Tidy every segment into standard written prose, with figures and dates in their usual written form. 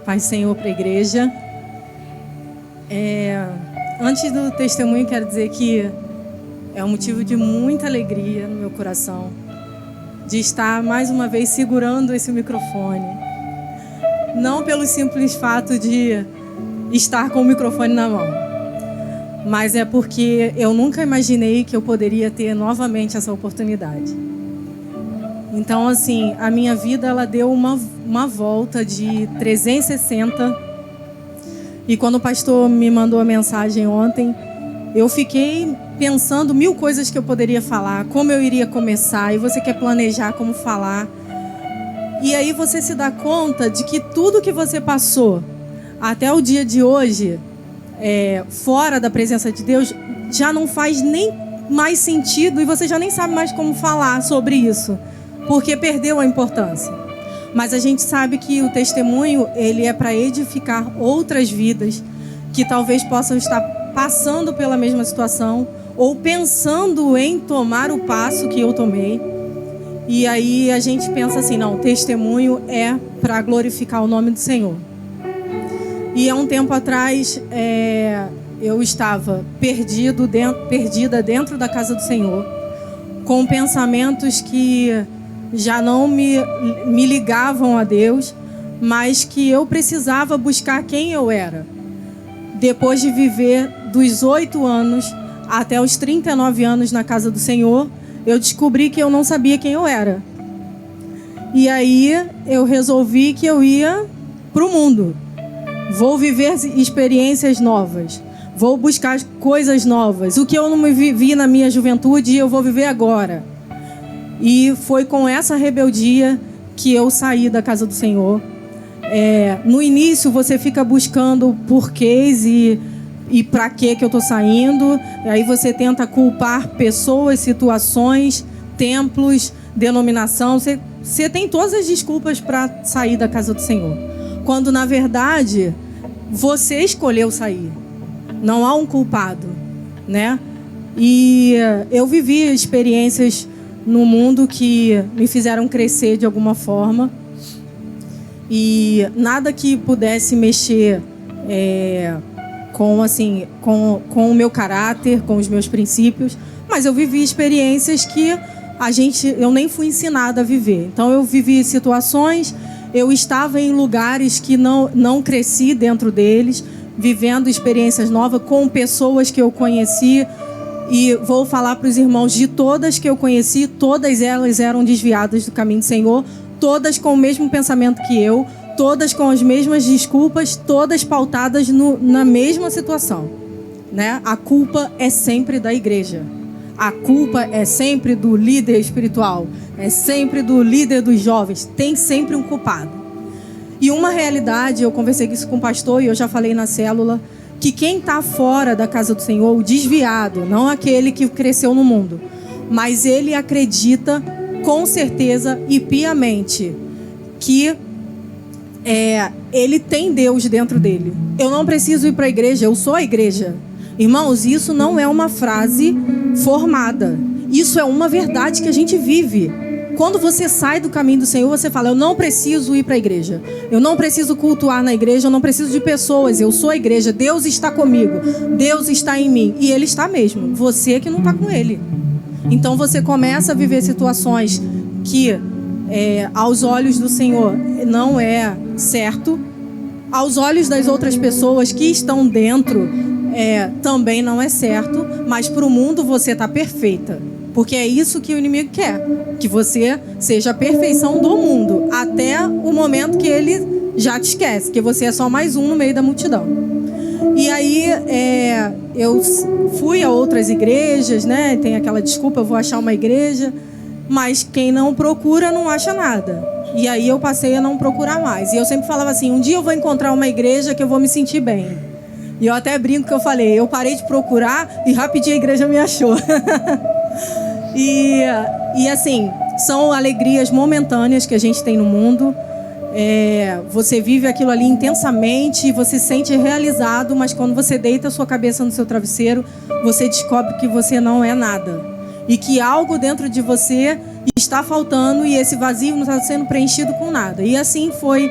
Paz do Senhor para a igreja. Antes do testemunho, quero dizer que é um motivo de muita alegria no meu coração de estar mais uma vez segurando esse microfone. Não pelo simples fato de estar com o microfone na mão, mas é porque eu nunca imaginei que eu poderia ter novamente essa oportunidade. Então, assim, a minha vida, ela deu uma volta de 360. E quando o pastor me mandou a mensagem ontem, eu fiquei pensando 1000 coisas que eu poderia falar, como eu iria começar, e você quer planejar como falar. E aí você se dá conta de que tudo que você passou até o dia de hoje, fora da presença de Deus, já não faz nem mais sentido e você já nem sabe mais como falar sobre isso, porque perdeu a importância. Mas a gente sabe que o testemunho, ele é para edificar outras vidas que talvez possam estar passando pela mesma situação ou pensando em tomar o passo que eu tomei. E aí a gente pensa assim, não, testemunho é para glorificar o nome do Senhor. E há um tempo atrás, eu estava perdida dentro da casa do Senhor, com pensamentos que já não me ligavam a Deus, mas que eu precisava buscar quem eu era. Depois de viver dos 8 anos até os 39 anos na casa do Senhor, eu descobri que eu não sabia quem eu era. E aí eu resolvi que eu ia para o mundo. Vou viver experiências novas. Vou buscar coisas novas. O que eu não vivi na minha juventude, eu vou viver agora. E foi com essa rebeldia que eu saí da casa do Senhor. No início você fica buscando porquês e para que eu estou saindo. Aí você tenta culpar pessoas, situações, templos, denominação. Você tem todas as desculpas para sair da casa do Senhor. Quando na verdade você escolheu sair. Não há um culpado, né? E eu vivi experiências no mundo que me fizeram crescer de alguma forma. E nada que pudesse mexer com o meu caráter, com os meus princípios. Mas eu vivi experiências que eu nem fui ensinada a viver. Então eu vivi situações, eu estava em lugares que não cresci dentro deles, vivendo experiências novas com pessoas que eu conheci. E vou falar para os irmãos, de todas que eu conheci, todas elas eram desviadas do caminho do Senhor, todas com o mesmo pensamento que eu, todas com as mesmas desculpas, todas pautadas na mesma situação, né? A culpa é sempre da igreja. A culpa é sempre do líder espiritual, é sempre do líder dos jovens, tem sempre um culpado. E uma realidade, eu conversei isso com o pastor e eu já falei na célula, que quem está fora da casa do Senhor, o desviado, não aquele que cresceu no mundo, mas ele acredita com certeza e piamente que ele tem Deus dentro dele. Eu não preciso ir para a igreja, eu sou a igreja. Irmãos, isso não é uma frase formada. Isso é uma verdade que a gente vive. Quando você sai do caminho do Senhor, você fala, eu não preciso ir para a igreja. Eu não preciso cultuar na igreja, eu não preciso de pessoas. Eu sou a igreja, Deus está comigo. Deus está em mim. E Ele está mesmo. Você que não está com Ele. Então você começa a viver situações que, aos olhos do Senhor, não é certo. Aos olhos das outras pessoas que estão dentro, também não é certo. Mas para o mundo você está perfeita. Porque é isso que o inimigo quer. Que você seja a perfeição do mundo. Até o momento que ele já te esquece. Que você é só mais um no meio da multidão. E aí eu fui a outras igrejas, né? Tem aquela desculpa, eu vou achar uma igreja. Mas quem não procura não acha nada. E aí eu passei a não procurar mais. E eu sempre falava assim, um dia eu vou encontrar uma igreja que eu vou me sentir bem. E eu até brinco que eu falei, eu parei de procurar e rapidinho a igreja me achou. E assim, são alegrias momentâneas que a gente tem no mundo. Você vive aquilo ali intensamente, você se sente realizado, mas quando você deita a sua cabeça no seu travesseiro, você descobre que você não é nada. E que algo dentro de você está faltando e esse vazio não está sendo preenchido com nada. E assim foi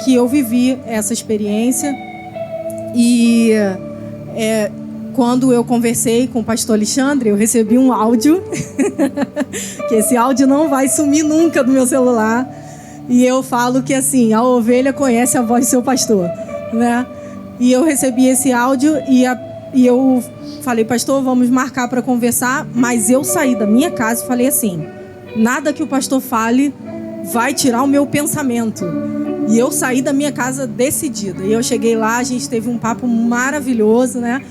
que eu vivi essa experiência. E quando eu conversei com o pastor Alexandre, eu recebi um áudio, que esse áudio não vai sumir nunca do meu celular. E eu falo que assim, a ovelha conhece a voz do seu pastor, né? E eu recebi esse áudio e eu falei, pastor, vamos marcar para conversar. Mas eu saí da minha casa e falei assim, nada que o pastor fale vai tirar o meu pensamento. E eu saí da minha casa decidida. E eu cheguei lá, a gente teve um papo maravilhoso, né?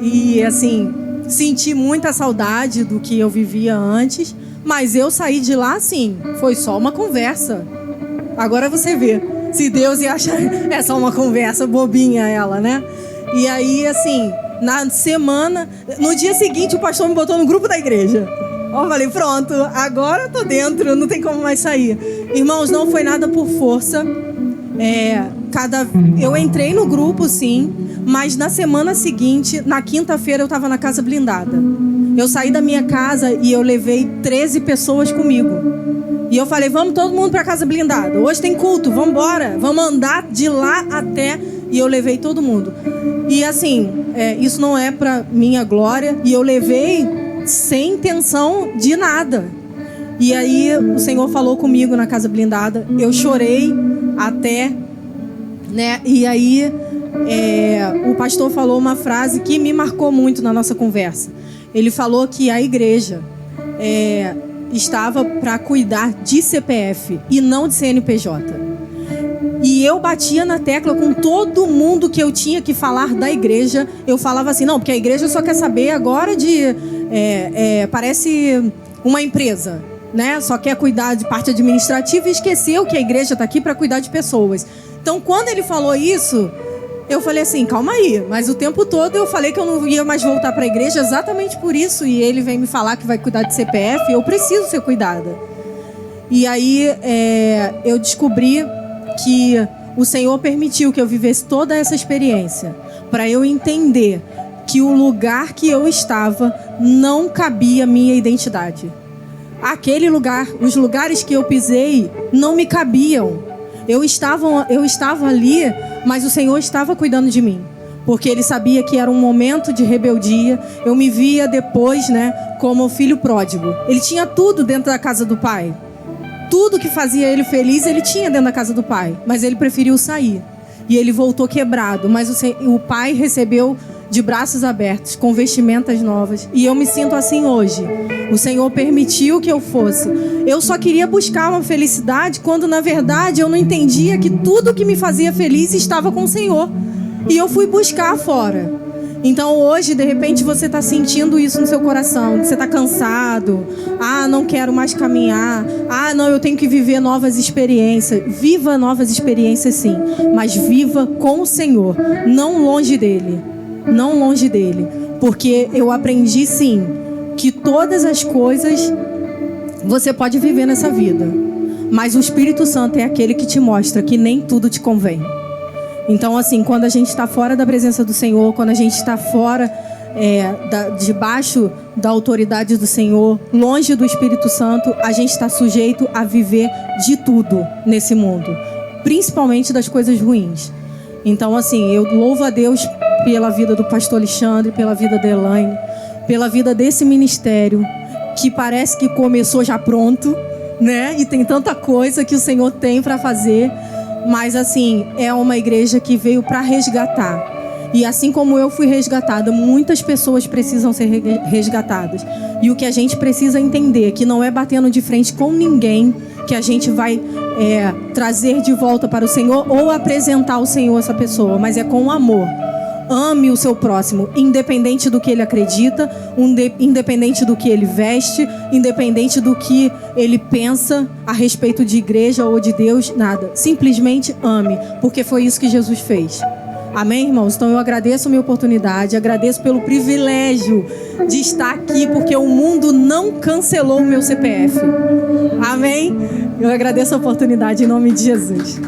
E assim, senti muita saudade do que eu vivia antes. Mas eu saí de lá, assim, foi só uma conversa. Agora você vê, se Deus ia achar é só uma conversa bobinha ela, né? E aí, assim, na semana, no dia seguinte o pastor me botou no grupo da igreja. Eu falei, pronto, agora eu tô dentro, não tem como mais sair. Irmãos, não foi nada por força. Eu entrei no grupo, sim, mas na semana seguinte, na quinta-feira, eu estava na casa blindada. Eu saí da minha casa e eu levei 13 pessoas comigo. E eu falei, vamos todo mundo para casa blindada. Hoje tem culto, vamos embora, vamos andar de lá até... E eu levei todo mundo. E assim, isso não é para minha glória. E eu levei sem intenção de nada. E aí o Senhor falou comigo na casa blindada. Eu chorei até, né? E aí o pastor falou uma frase que me marcou muito na nossa conversa. Ele falou que a igreja estava para cuidar de CPF e não de CNPJ. E eu batia na tecla com todo mundo que eu tinha que falar da igreja. Eu falava assim, não, porque a igreja só quer saber agora de... parece uma empresa, né? Só quer cuidar de parte administrativa e esqueceu que a igreja está aqui para cuidar de pessoas. Então, quando ele falou isso, eu falei assim, calma aí. Mas o tempo todo eu falei que eu não ia mais voltar para a igreja exatamente por isso. E ele vem me falar que vai cuidar de CPF, eu preciso ser cuidada. E aí eu descobri que o Senhor permitiu que eu vivesse toda essa experiência para eu entender que o lugar que eu estava não cabia minha identidade. Aquele lugar, os lugares que eu pisei não me cabiam. Eu estava ali, mas o Senhor estava cuidando de mim, porque Ele sabia que era um momento de rebeldia. Eu me via depois, né, como filho pródigo. Ele tinha tudo dentro da casa do Pai. Tudo que fazia ele feliz, ele tinha dentro da casa do Pai. Mas ele preferiu sair. E ele voltou quebrado. Mas o Pai recebeu de braços abertos, com vestimentas novas. E eu me sinto assim hoje. O Senhor permitiu que eu fosse. Eu só queria buscar uma felicidade, quando na verdade eu não entendia que tudo que me fazia feliz estava com o Senhor. E eu fui buscar fora. Então hoje, de repente, você está sentindo isso no seu coração, que você está cansado. Ah, não quero mais caminhar. Ah, não, eu tenho que viver novas experiências. Viva novas experiências, sim, mas viva com o Senhor, não longe dele. Não longe dele. Porque eu aprendi, sim, que todas as coisas você pode viver nessa vida, mas o Espírito Santo é aquele que te mostra que nem tudo te convém. Então, assim, quando a gente está fora da presença do Senhor, quando a gente está fora, debaixo da autoridade do Senhor, longe do Espírito Santo, a gente está sujeito a viver de tudo nesse mundo, principalmente das coisas ruins. Então, assim, eu louvo a Deus pela vida do pastor Alexandre, pela vida da Elaine, pela vida desse ministério, que parece que começou já pronto, né? E tem tanta coisa que o Senhor tem para fazer. Mas assim, é uma igreja que veio para resgatar. E assim como eu fui resgatada, muitas pessoas precisam ser resgatadas. E o que a gente precisa entender é que não é batendo de frente com ninguém que a gente vai trazer de volta para o Senhor ou apresentar ao Senhor essa pessoa, mas é com amor. Ame o seu próximo, independente do que ele acredita, independente do que ele veste, independente do que ele pensa a respeito de igreja ou de Deus, nada. Simplesmente ame, porque foi isso que Jesus fez. Amém, irmãos? Então eu agradeço a minha oportunidade, agradeço pelo privilégio de estar aqui, porque o mundo não cancelou o meu CPF. Amém? Eu agradeço a oportunidade em nome de Jesus.